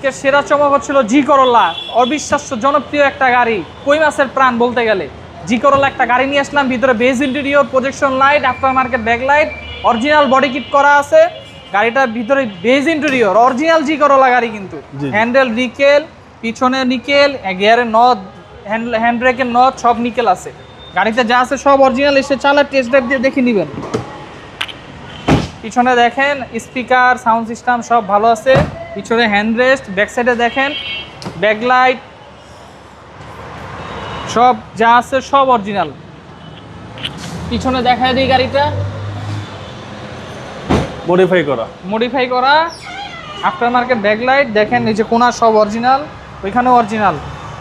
আজকে সেরা চমক হচ্ছিল জি করোলা, অবিশ্বাস্য জনপ্রিয় একটা গাড়ি, কই মাছের প্রাণ বলতে গেলে। জি করোলা একটা গাড়ি নিয়ে আসলাম, ভিতরে beige interior, projection light, after market backlight, original body kit করা আছে। গাড়িটার ভিতরে বেজ ইন্টেরিয়র, অরিজিনাল জি করোলা গাড়ি কিন্তু। হ্যান্ডেল নিকেল, পিছনে নিকেল, গিয়ারের নট, হ্যান্ড ব্রেকের নট সব নিকেল আছে। গাড়িতে যা আছে সব অরিজিনাল, এসে চালা টেস্ট ড্রাইভ দিয়ে দেখে নেবেন। পিছনে দেখেন স্পিকার, সাউন্ড সিস্টেম সব ভালো আছে। পিছনে হ্যান্ড রেস্ট, ব্যাক সাইডে দেখেন ব্যাকলাইট সব যা আছে সব অরিজিনাল। পিছনে দেখায় দিই গাড়িটা মডিফাই করা আফটার মার্কেট ব্যাকলাইট দেখেন, এই যে কোনা সব অরিজিনাল, ওইখানেও অরিজিনাল।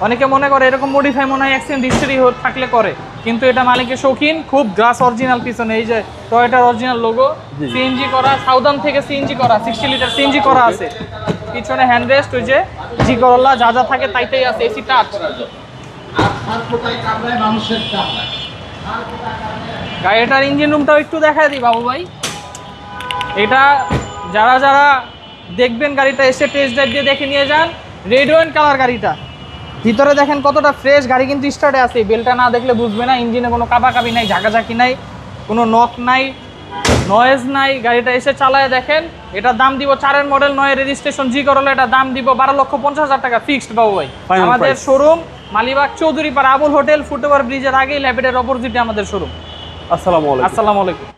অনেকে মনে করে এরকম মডিফাই মনে হয় অ্যাক্সিডেন্ট হিস্টরি থাকলে করে, কিন্তু এটা মালিকের শৌখিন, খুব গ্লাস অরিজিনাল। পিছনে এই যে টয়োটার অরিজিনাল লোগো, সিএনজি করা, সাউদার্ন থেকে সিএনজি করা, 60 লিটার সিএনজি করা আছে। পিছনে হ্যান্ড রেস্ট, ওই যে জি করোলা যা যা থাকে তাইতেই আছে। এসি টাচ, গাড়িটার ইঞ্জিন রুমটাও একটু দেখায় দিই বাবু ভাই। এটা যারা যারা দেখবেন গাড়িটা এসে টেস্ট ড্রাইভ দিয়ে দেখে নিয়ে যান। রেড ওয়াইন কালার গাড়িটা, ভিতরে দেখেন কতটা ফ্রেশ। গাড়ি কিন্তু স্টার্টে আছে, বেলটা না দেখলে বুঝবে না। ইঞ্জিনে কোনো কাবাকাবি নাই, ঝাঁকাঝাঁকি নাই, কোনো নক নাই, নয়েজ নাই। গাড়িটা এসে চালায় দেখেন। এটার দাম দিব 4 মডেল 9 রেজিস্ট্রেশন জি করলে, এটা দাম দিব 12,50,000 টাকা ফিক্সড বাবু ভাই। আমাদের showroom Malibagh Chowdhurypara Abul hotel, foot over ব্রিজের আগেই ল্যাবেটের অপোজিটে আমাদের শোরুম। আসসালামু আলাইকুম।